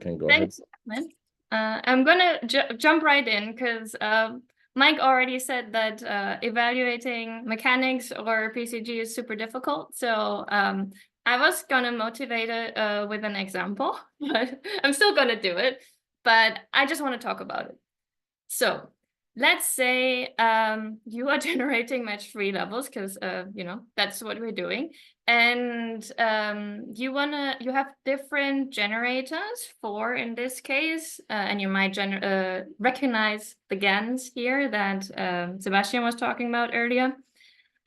can go Thanks, Ahmed. I'm gonna jump right in because Mike already said that evaluating mechanics or PCG is super difficult. So I was gonna motivate it with an example, but I'm still gonna do it. But I just want to talk about it. So let's say you are generating match 3 levels because you know, that's what we're doing. And you have different generators, 4 in this case, and you might recognize the GANs here that Sebastian was talking about earlier.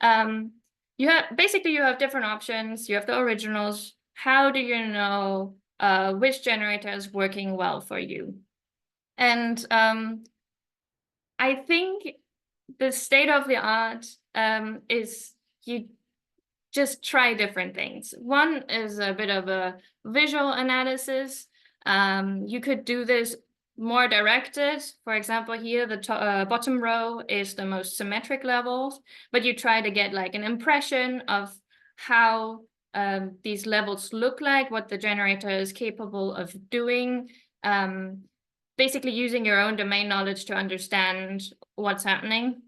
You have different options. You have the originals. How do you know which generator is working well for you? And I think the state of the art is you just try different things. One is a bit of a visual analysis. You could do this more directed. For example, here the bottom row is the most symmetric levels, but you try to get like an impression of how these levels look like, what the generator is capable of doing. Basically using your own domain knowledge to understand what's happening.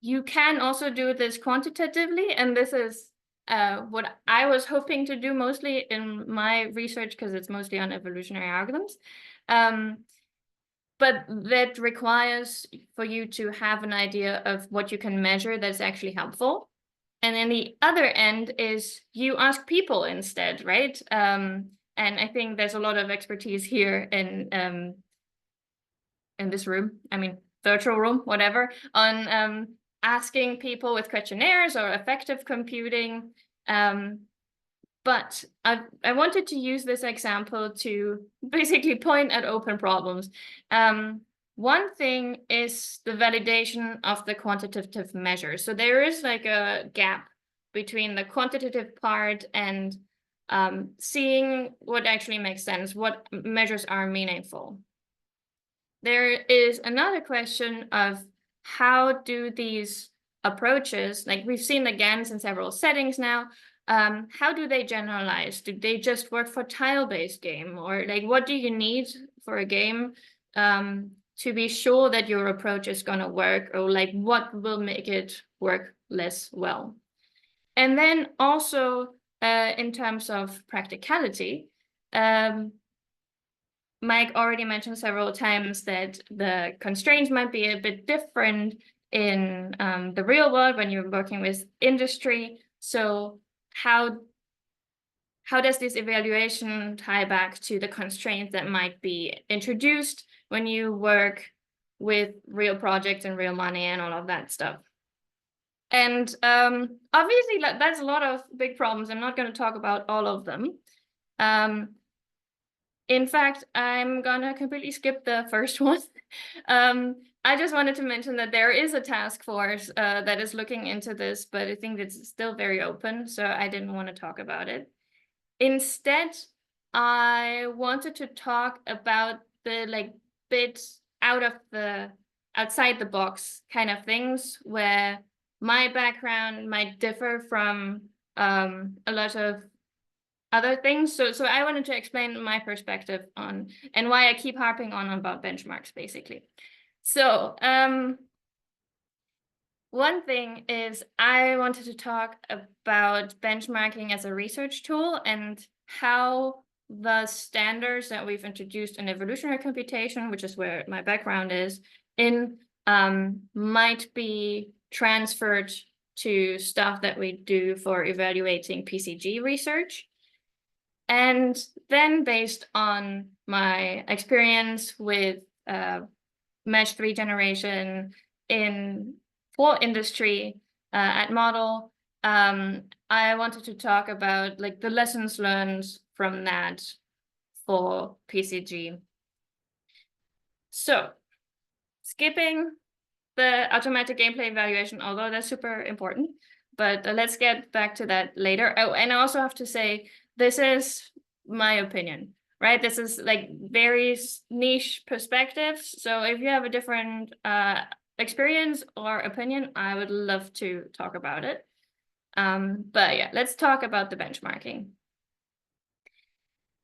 You can also do this quantitatively, and this is what I was hoping to do mostly in my research because it's mostly on evolutionary algorithms. But that requires for you to have an idea of what you can measure that's actually helpful. And then the other end is you ask people instead, right? And I think there's a lot of expertise here in this room, I mean, virtual room, whatever, on asking people with questionnaires or effective computing. But I wanted to use this example to basically point at open problems. One thing is the validation of the quantitative measures. So there is like a gap between the quantitative part and seeing what actually makes sense, what measures are meaningful. There is another question of how do these approaches, like we've seen the GANs in several settings now, how do they generalize? Do they just work for tile-based game? Or like what do you need for a game to be sure that your approach is going to work, or like what will make it work less well? And then also in terms of practicality, Mike already mentioned several times that the constraints might be a bit different in the real world when you're working with industry. So how does this evaluation tie back to the constraints that might be introduced when you work with real projects and real money and all of that stuff? And obviously, that's a lot of big problems. I'm not going to talk about all of them. In fact, I'm going to completely skip the first one. I just wanted to mention that there is a task force that is looking into this, but I think it's still very open, so I didn't want to talk about it. Instead, I wanted to talk about the like bit outside the box kind of things where my background might differ from a lot of other things. So I wanted to explain my perspective on and why I keep harping on about benchmarks, basically. So one thing is I wanted to talk about benchmarking as a research tool and how the standards that we've introduced in evolutionary computation, which is where my background is, might be transferred to stuff that we do for evaluating PCG research. And then based on my experience with Match 3 generation for industry at Model, I wanted to talk about like the lessons learned from that for PCG. So skipping the automatic gameplay evaluation, although that's super important, but let's get back to that later. Oh, and I also have to say, this is my opinion, right? This is like very niche perspectives. So if you have a different experience or opinion, I would love to talk about it. But yeah, let's talk about the benchmarking.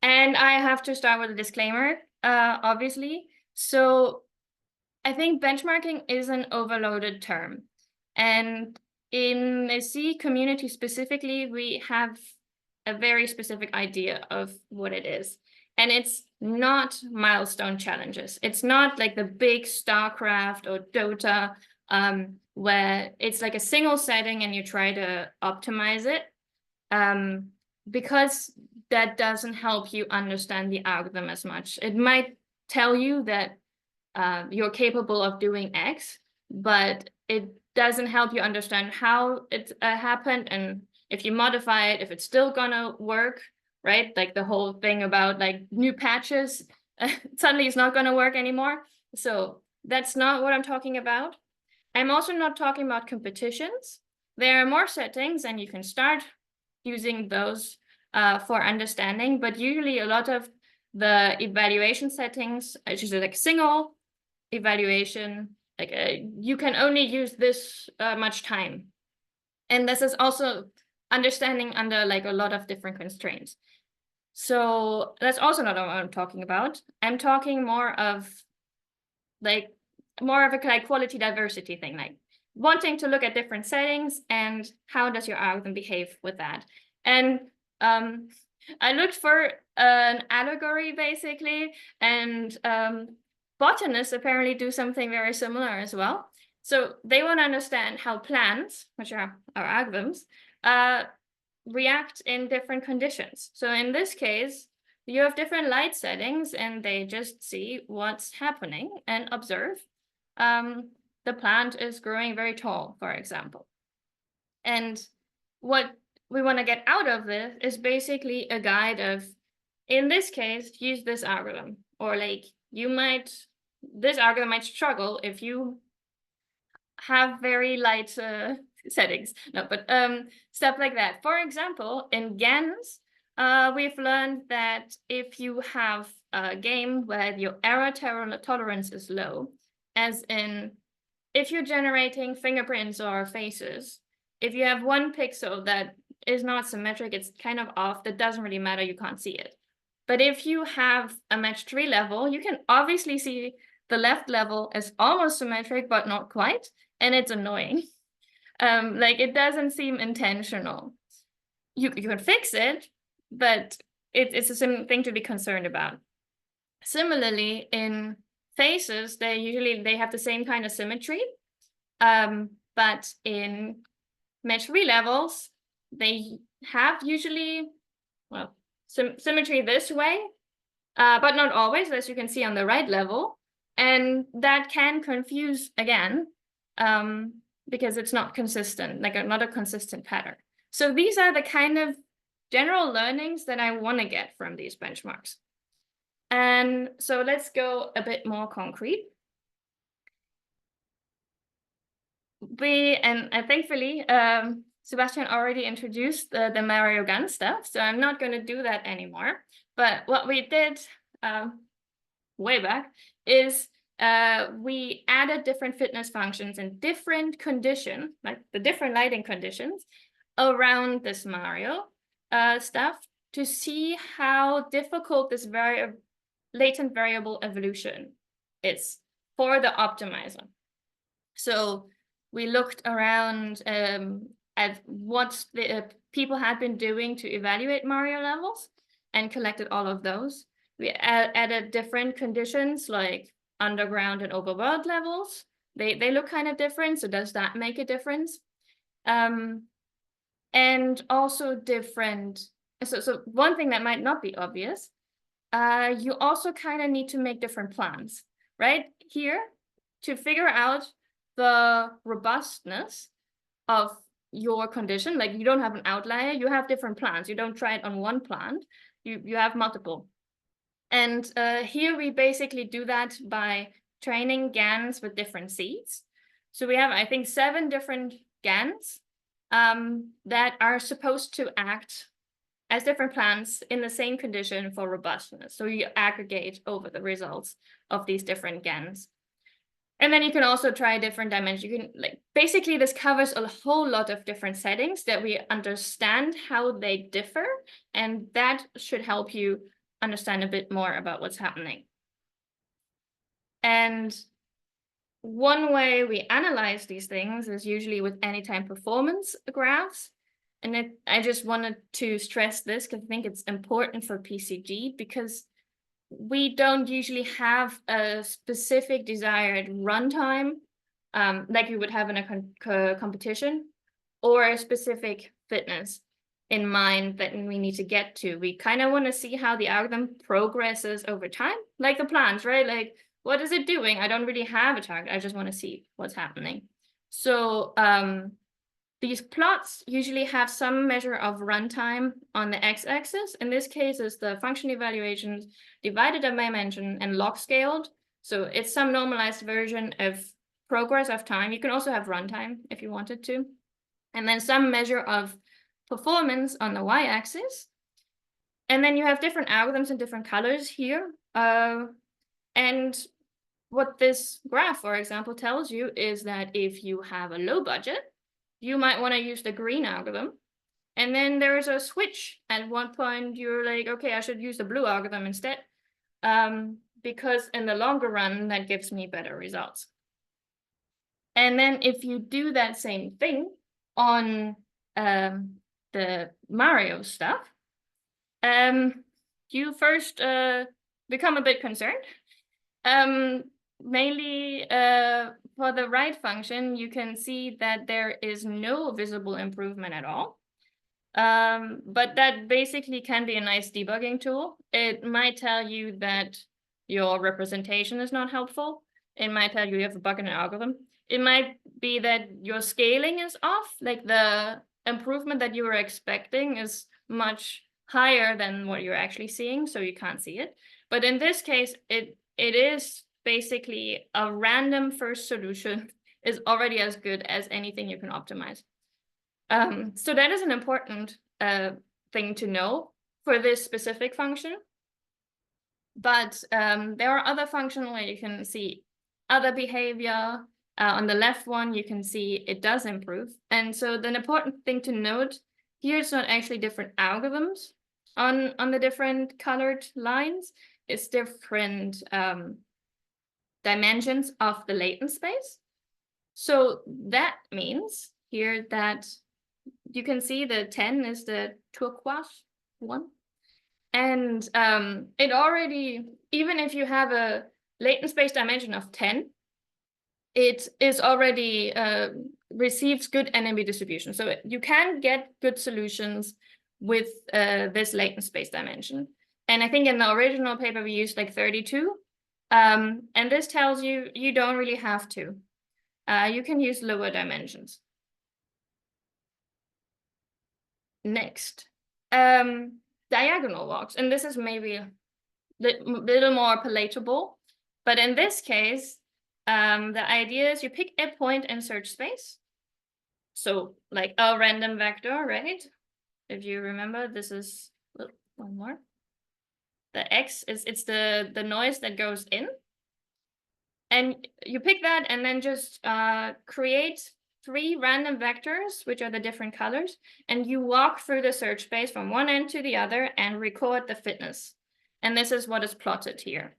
And I have to start with a disclaimer, obviously. So I think benchmarking is an overloaded term. And in the C community specifically, we have a very specific idea of what it is. And it's not milestone challenges. It's not like the big StarCraft or Dota, where it's like a single setting and you try to optimize it, because that doesn't help you understand the algorithm as much. It might tell you that you're capable of doing X, but it doesn't help you understand how it happened, and if you modify it, if it's still gonna work, right? Like the whole thing about like new patches, suddenly it's not gonna work anymore. So that's not what I'm talking about. I'm also not talking about competitions. There are more settings and you can start using those for understanding, but usually a lot of the evaluation settings, which is like single evaluation, like you can only use this much time. And this is also understanding under like a lot of different constraints. So that's also not what I'm talking about. I'm talking more of a like quality diversity thing, like wanting to look at different settings and how does your algorithm behave with that. And I looked for an allegory basically, and botanists apparently do something very similar as well. So they want to understand how plants, which are our algorithms, react in different conditions. So in this case, you have different light settings and they just see what's happening and observe. The plant is growing very tall, for example. And what we want to get out of this is basically a guide of, in this case, use this algorithm, or like this algorithm might struggle if you have very light settings. No, but stuff like that. For example, in GANs, we've learned that if you have a game where your error tolerance is low, as in if you're generating fingerprints or faces, if you have one pixel that is not symmetric, it's kind of off, that doesn't really matter, you can't see it. But if you have a match 3 level, you can obviously see the left level is almost symmetric, but not quite, and it's annoying. Like it doesn't seem intentional. You can fix it, but it's a thing to be concerned about. Similarly, in faces, they have the same kind of symmetry, but in match 3 levels, they have usually, well, symmetry this way, but not always, as you can see on the right level. And that can confuse again, because it's not consistent, like not a consistent pattern. So these are the kind of general learnings that I want to get from these benchmarks. And so let's go a bit more concrete. Thankfully, Sebastian already introduced the Mario Gun stuff, so I'm not going to do that anymore. But what we did way back is we added different fitness functions in different conditions, like the different lighting conditions around this Mario stuff, to see how difficult this latent variable evolution is for the optimizer. So we looked around at what the people had been doing to evaluate Mario levels and collected all of those. We added different conditions like underground and overworld levels. They look kind of different, so does that make a difference? And also different, so one thing that might not be obvious, you also kind of need to make different plans, right? Here, to figure out the robustness of your condition, like you don't have an outlier, you have different plans. You don't try it on one plant, you have multiple. And here we basically do that by training GANs with different seeds. So we have, I think, 7 different GANs that are supposed to act as different plants in the same condition for robustness. So you aggregate over the results of these different GANs. And then you can also try different dimensions. You can, like, basically this covers a whole lot of different settings that we understand how they differ, and that should help you understand a bit more about what's happening. And one way we analyze these things is usually with anytime performance graphs. And I just wanted to stress this because I think it's important for PCG, because we don't usually have a specific desired runtime like you would have in a competition, or a specific fitness in mind that we need to get to. We kind of want to see how the algorithm progresses over time, like the plans, right? Like, what is it doing? I don't really have a target. I just want to see what's happening. So these plots usually have some measure of runtime on the x-axis. In this case, is the function evaluations divided by dimension and log scaled. So it's some normalized version of progress of time. You can also have runtime if you wanted to. And then some measure of performance on the y-axis. And then you have different algorithms in different colors here. And what this graph, for example, tells you is that if you have a low budget, you might want to use the green algorithm. And then there's a switch. At one point, you're like, okay, I should use the blue algorithm instead, because in the longer run, that gives me better results. And then if you do that same thing on the Mario stuff, you first become a bit concerned. Mainly for the right function, you can see that there is no visible improvement at all. But that basically can be a nice debugging tool. It might tell you that your representation is not helpful. It might tell you have a bug in an algorithm. It might be that your scaling is off, like the improvement that you were expecting is much higher than what you're actually seeing, so you can't see it. But in this case, it is basically a random first solution is already as good as anything you can optimize. So that is an important thing to know for this specific function. But there are other functions where you can see other behavior. On the left one, you can see it does improve. And so the important thing to note here is not actually different algorithms on the different colored lines. It's different dimensions of the latent space. So that means here that you can see the 10 is the turquoise one. And it already, even if you have a latent space dimension of 10, it is already receives good NMB distribution. So you can get good solutions with this latent space dimension. And I think in the original paper, we used like 32. And this tells you you don't really have to. You can use lower dimensions. Next, diagonal walks. And this is maybe a little more palatable. But in this case, the idea is you pick a point in search space. So like a random vector, right? If you remember, this is one more. The X it's the noise that goes in. And you pick that and then just create 3 random vectors, which are the different colors. And you walk through the search space from one end to the other and record the fitness. And this is what is plotted here.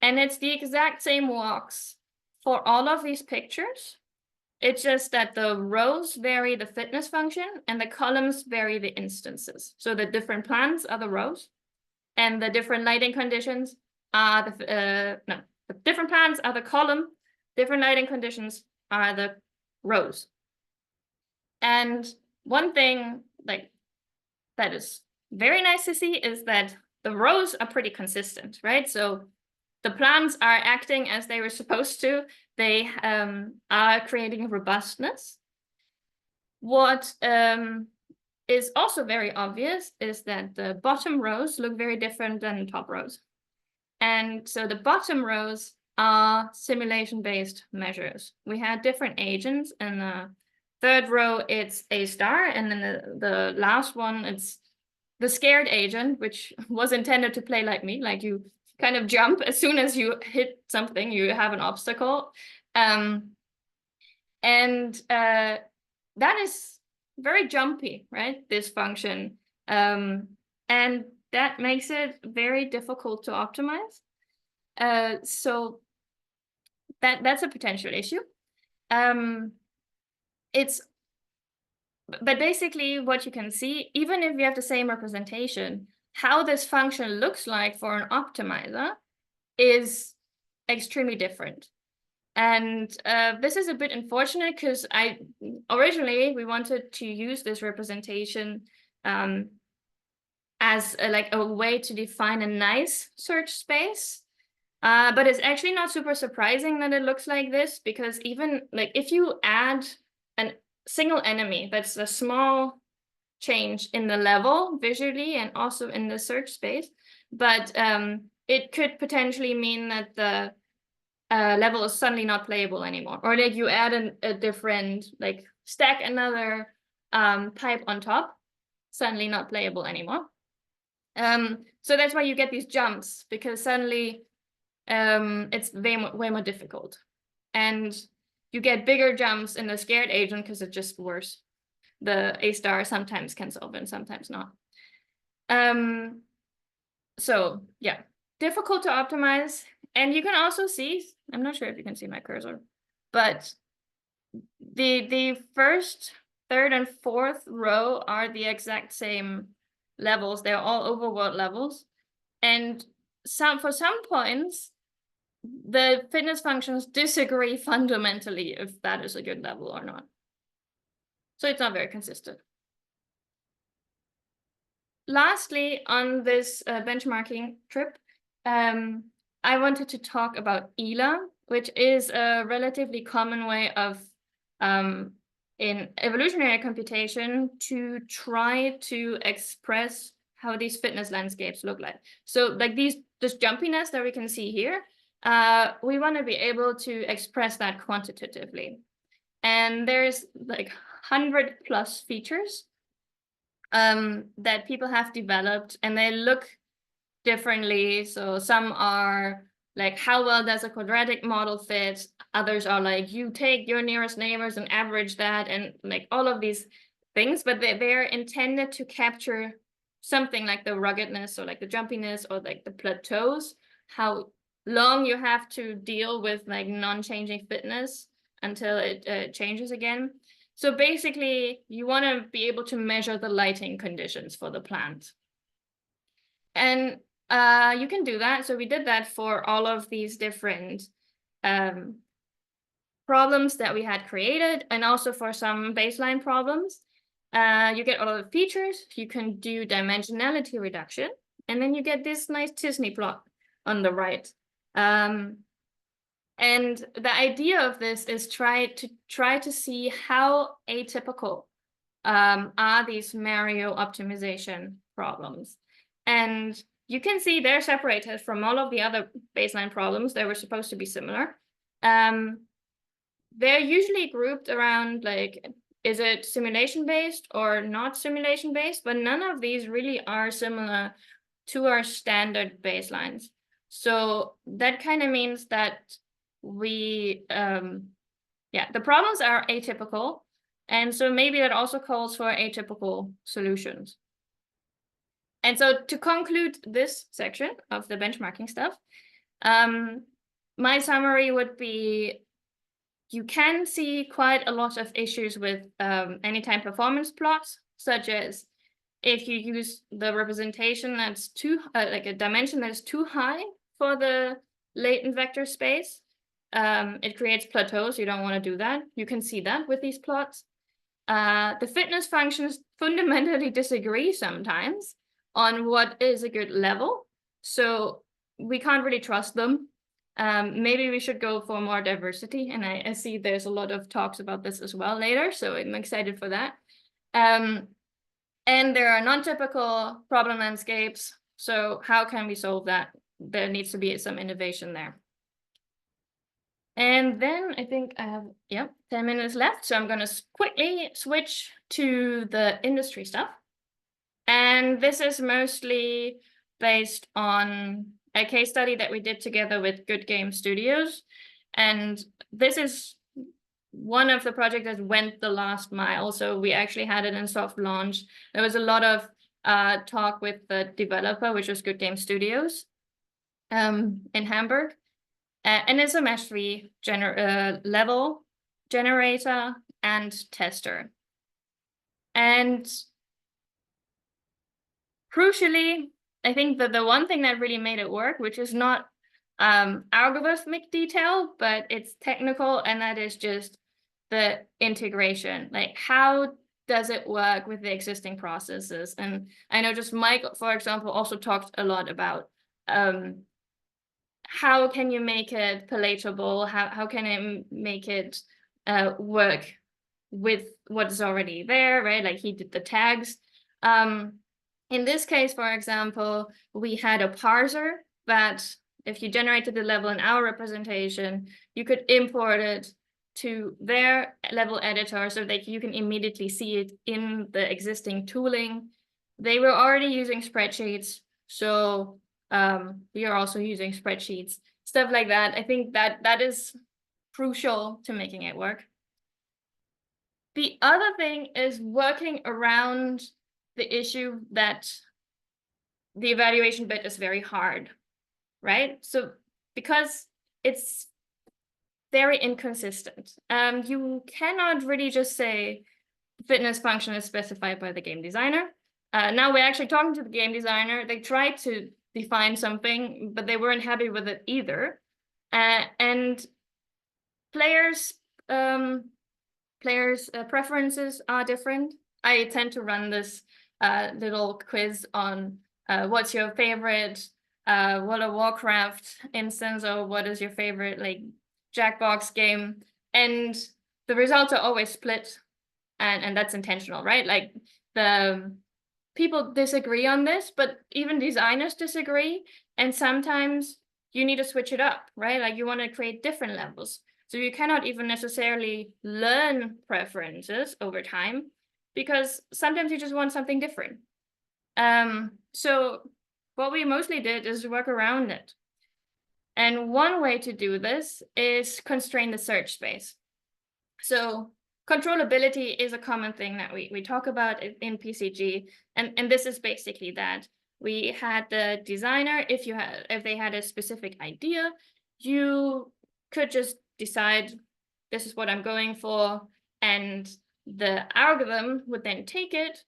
And it's the exact same walks for all of these pictures. It's just that the rows vary the fitness function and the columns vary the instances. So the different plans are the rows and the different lighting conditions are the different plans are the column, different lighting conditions are the rows. And one thing like that is very nice to see is that the rows are pretty consistent, right? So the plans are acting as they were supposed to. They are creating robustness. What is also very obvious is that the bottom rows look very different than the top rows. And so the bottom rows are simulation-based measures. We had different agents. In the third row, it's A star. And then the last one, it's the scared agent, which was intended to play like me, like you kind of jump as soon as you hit something, you have an obstacle. And that is very jumpy, right? This function. And that makes it very difficult to optimize. So that's a potential issue. But basically what you can see, even if you have the same representation, how this function looks like for an optimizer is extremely different. And this is a bit unfortunate because originally we wanted to use this representation as a way to define a nice search space. But it's actually not super surprising that it looks like this, because even if you add a single enemy, that's a small change in the level visually and also in the search space, but it could potentially mean that the level is suddenly not playable anymore, or you add a different, stack another pipe on top, suddenly not playable anymore. So that's why you get these jumps, because suddenly it's way more difficult, and you get bigger jumps in the scared agent because it's just worse. The A* sometimes can solve it and sometimes not. So yeah, difficult to optimize. And you can also see, I'm not sure if you can see my cursor, but the first, third, and fourth row are the exact same levels. They're all overworld levels. And for some points, the fitness functions disagree fundamentally if that is a good level or not. So it's not very consistent. Lastly, on this benchmarking trip, I wanted to talk about ELA, which is a relatively common way of, in evolutionary computation, to try to express how these fitness landscapes look like. So this jumpiness that we can see here, we want to be able to express that quantitatively. And there's 100+ features that people have developed, and they look differently. So some are how well does a quadratic model fit? Others are you take your nearest neighbors and average that, and all of these things, but they're intended to capture something like the ruggedness, or the jumpiness, or the plateaus, how long you have to deal with non-changing fitness until it changes again. So basically, you want to be able to measure the lighting conditions for the plant. And you can do that. So we did that for all of these different problems that we had created, and also for some baseline problems. You get all of the features. You can do dimensionality reduction, and then you get this nice Disney plot on the right. And the idea of this is try to see how atypical are these Mario optimization problems. And you can see they're separated from all of the other baseline problems that were supposed to be similar. They're usually grouped around is it simulation-based or not simulation-based? But none of these really are similar to our standard baselines. So that kind of means that the problems are atypical. And so maybe that also calls for atypical solutions. And so to conclude this section of the benchmarking stuff, my summary would be, you can see quite a lot of issues with anytime performance plots, such as if you use the representation that's too, a dimension that is too high for the latent vector space, it creates plateaus. You don't want to do that. You can see that with these plots. The fitness functions fundamentally disagree sometimes on what is a good level. So we can't really trust them. Maybe we should go for more diversity. And I see there's a lot of talks about this as well later. So I'm excited for that. And there are non-typical problem landscapes. So how can we solve that? There needs to be some innovation there. And then I think I have 10 minutes left. So I'm going to quickly switch to the industry stuff. And this is mostly based on a case study that we did together with Good Game Studios. And this is one of the projects that went the last mile. So we actually had it in soft launch. There was a lot of talk with the developer, which was Good Game Studios in Hamburg. And it's a mesh-free level generator and tester. And crucially, I think that the one thing that really made it work, which is not algorithmic detail, but it's technical, and that is just the integration. Like, how does it work with the existing processes? And I know just Mike, for example, also talked a lot about how can you make it palatable? How can it make it work with what is already there, right? Like he did the tags. In this case, for example, we had a parser that if you generated the level in our representation, you could import it to their level editor so that you can immediately see it in the existing tooling. They were already using spreadsheets, so we are also using spreadsheets, stuff like that. I think that is crucial to making it work. The other thing is working around the issue that the evaluation bit is very hard, right? So because it's very inconsistent, you cannot really just say the fitness function is specified by the game designer. Now we're actually talking to the game designer. They tried to define something, but they weren't happy with it either. And players' preferences are different. I tend to run this little quiz on what's your favorite World of Warcraft instance, or what is your favorite like Jackbox game, and the results are always split, and that's intentional, right? Like the people disagree on this, but even designers disagree, and sometimes you need to switch it up, right? Like you want to create different levels. So you cannot even necessarily learn preferences over time, because sometimes you just want something different. So what we mostly did is work around it. And one way to do this is constrain the search space. So controllability is a common thing that we talk about in PCG, and this is basically that. We had the designer, if they had a specific idea, you could just decide this is what I'm going for, and the algorithm would then take it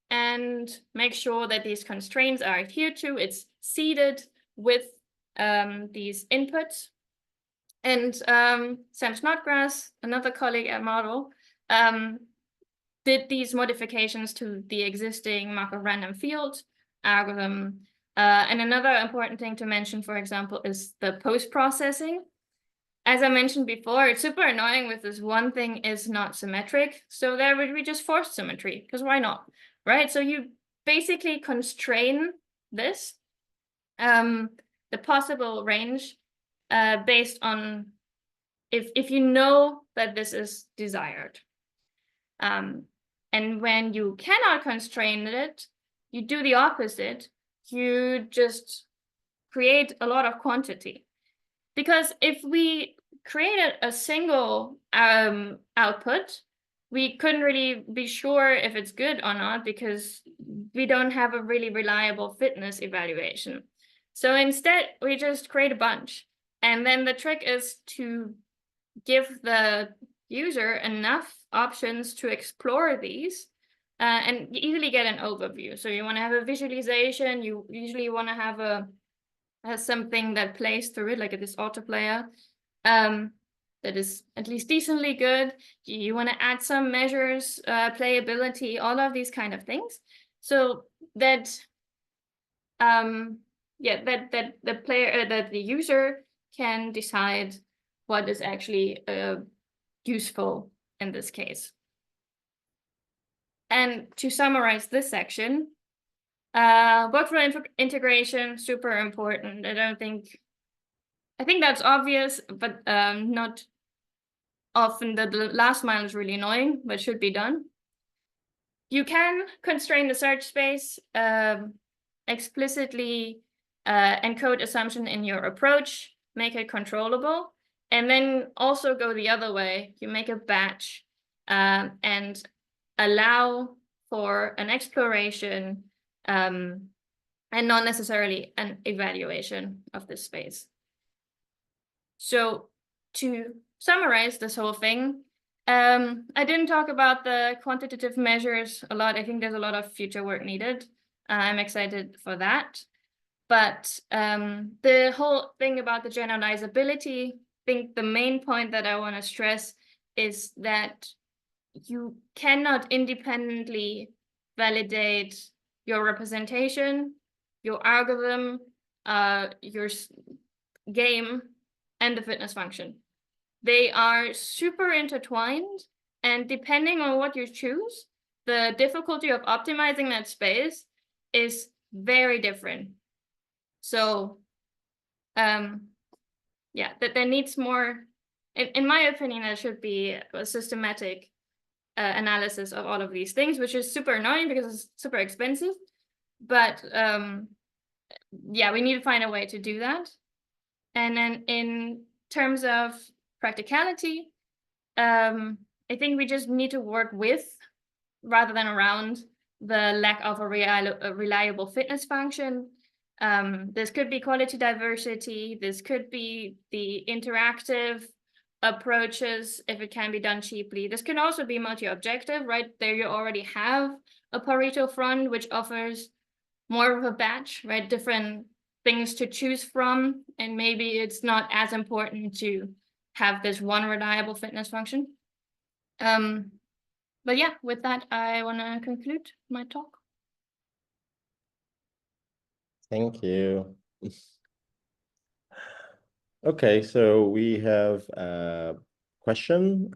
and make sure that these constraints are adhered to. It's seeded with these inputs. And Sam Snodgrass, another colleague at Model, did these modifications to the existing Markov random field algorithm. And another important thing to mention, for example, is the post-processing. As I mentioned before, it's super annoying with this one thing is not symmetric. So there we just force symmetry, because why not, right? So you basically constrain this, the possible range, based on if you know that this is desired. And when you cannot constrain it, you do the opposite. You just create a lot of quantity. Because if we created a single output, we couldn't really be sure if it's good or not, because we don't have a really reliable fitness evaluation. So instead, we just create a bunch. And then the trick is to give the user enough options to explore these and easily get an overview. So you want to have a visualization. You usually want to have something that plays through it, like this autoplayer that is at least decently good. You want to add some measures, playability, all of these kind of things, so that that the user can decide what is actually useful in this case. And to summarize this section, workflow integration, super important. I think that's obvious, but not often. The last mile is really annoying, but should be done. You can constrain the search space, explicitly encode assumption in your approach, make it controllable, and then also go the other way. You make a batch and allow for an exploration and not necessarily an evaluation of this space. So to summarize this whole thing, I didn't talk about the quantitative measures a lot. I think there's a lot of future work needed. I'm excited for that. But the whole thing about the generalizability, I think the main point that I want to stress is that you cannot independently validate your representation, your algorithm, your game, and the fitness function. They are super intertwined, and depending on what you choose, the difficulty of optimizing that space is very different. So, yeah, that there needs more, in my opinion, there should be a systematic analysis of all of these things, which is super annoying because it's super expensive. But yeah, we need to find a way to do that. And then in terms of practicality, I think we just need to work with, rather than around, the lack of a reliable fitness function. This could be quality diversity. This could be the interactive approaches, if it can be done cheaply. This can also be multi-objective, right? There you already have a Pareto front, which offers more of a batch, right? Different things to choose from. And maybe it's not as important to have this one reliable fitness function. But yeah, with that, I want to conclude my talk. Thank you. Okay, so we have a question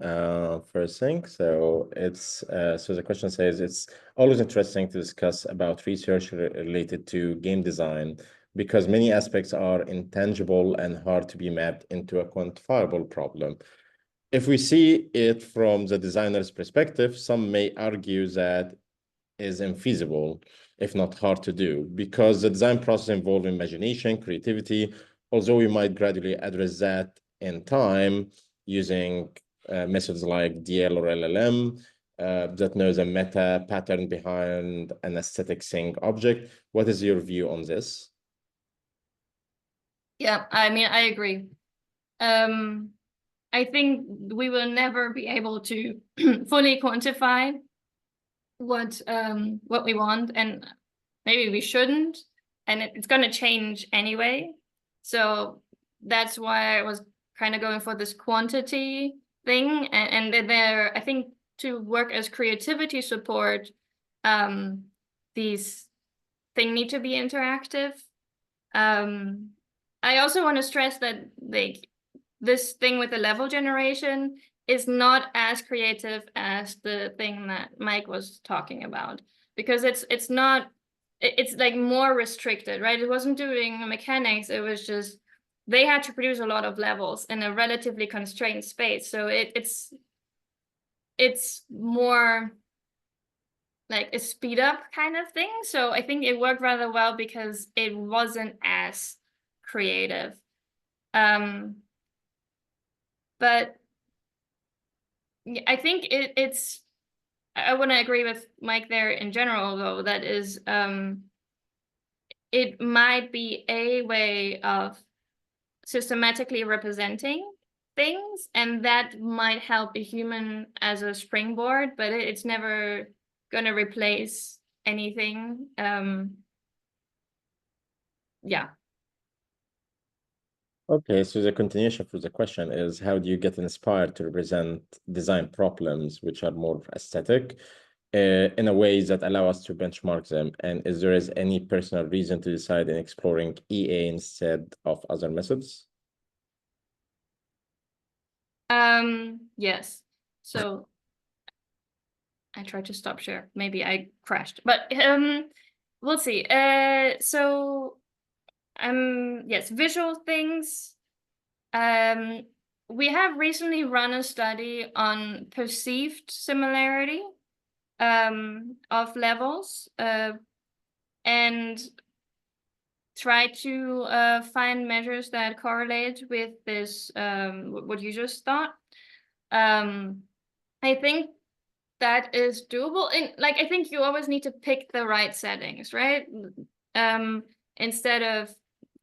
first thing. So it's so the question says, it's always interesting to discuss about research related to game design because many aspects are intangible and hard to be mapped into a quantifiable problem. If we see it from the designer's perspective, some may argue that is infeasible, if not hard to do, because the design process involves imagination, creativity, although we might gradually address that in time using methods like DL or LLM that knows a meta pattern behind an aesthetic thing object. What is your view on this? Yeah, I mean, I agree. I think we will never be able to fully quantify what we want, and maybe we shouldn't, and it's going to change anyway. So that's why I was kind of going for this quantity thing, and there, I think, to work as creativity support, these things need to be interactive. I also want to stress that this thing with the level generation is not as creative as the thing that Mike was talking about, because it's like more restricted, right? It wasn't doing mechanics. It was just, they had to produce a lot of levels in a relatively constrained space. So it's more like a speed up kind of thing. So I think it worked rather well because it wasn't as creative. But I think I want to agree with Mike there in general, though, that is, it might be a way of systematically representing things, and that might help a human as a springboard, but it's never going to replace anything. Yeah. Okay, so the continuation for the question is, how do you get inspired to represent design problems which are more aesthetic in a way that allow us to benchmark them? And is there any personal reason to decide in exploring EA instead of other methods? Yes. So I tried to stop share. Maybe I crashed, but we'll see. So yes, visual things. We have recently run a study on perceived similarity of levels, and try to find measures that correlate with this, what you just thought. I think that is doable. And like, I think you always need to pick the right settings, right? Instead of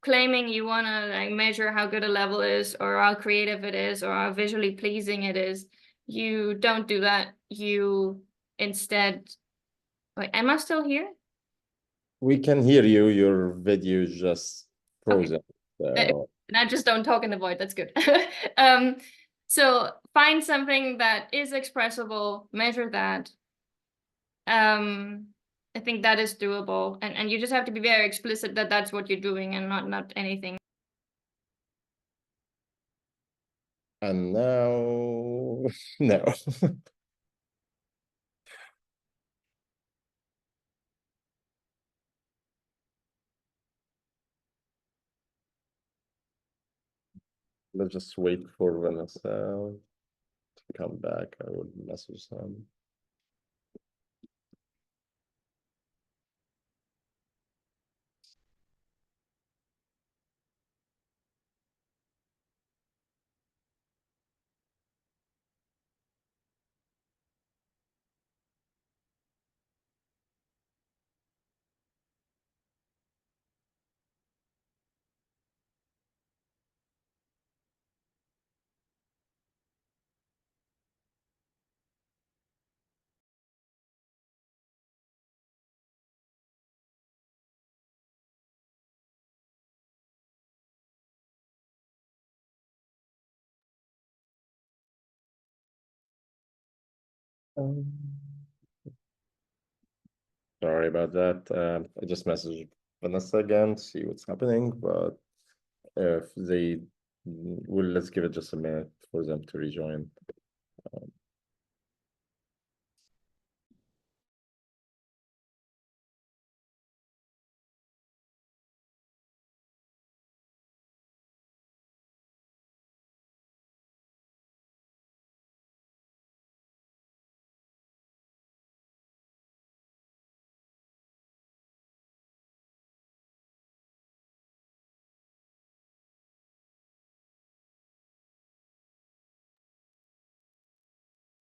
claiming you want to like measure how good a level is or how creative it is or how visually pleasing it is, you don't do that. You instead, wait, am I still here? We can hear you. Your video is just frozen. Okay. So. And I just don't talk in the void. That's good. So find something that is expressible, measure that. I think that is doable, and you just have to be very explicit that that's what you're doing and not anything. And now, no. Let's just wait for Vanessa to come back. I will message them. Sorry about that. I just messaged Vanessa again to see what's happening, but if they will, let's give it just a minute for them to rejoin.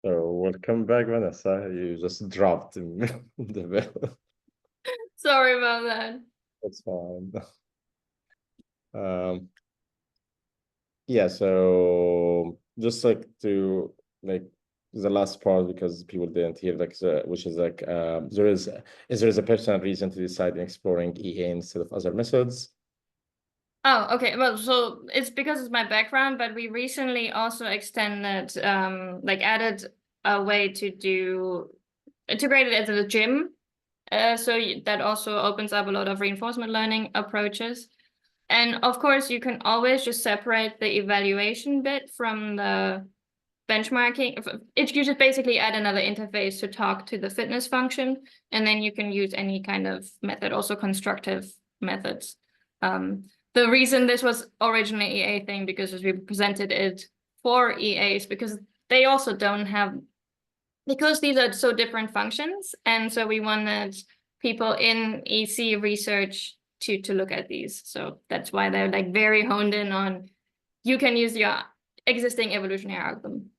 So welcome back, Vanessa. You just dropped the bell. Sorry about that. That's fine. Yeah, so just like to like the last part, because people didn't hear, like which is like there is a personal reason to decide in exploring EA instead of other methods. Oh, okay. Well, so it's because it's my background, but we recently also extended, like added a way to do integrated into the gym. So that also opens up a lot of reinforcement learning approaches. And of course, you can always just separate the evaluation bit from the benchmarking. You just basically add another interface to talk to the fitness function, and then you can use any kind of method, also constructive methods. The reason this was originally EA thing, because as we presented it for EAs, because they also don't have, because these are so different functions, and so we wanted people in EC research to look at these. So that's why they're like very honed in on, you can use your existing evolutionary algorithm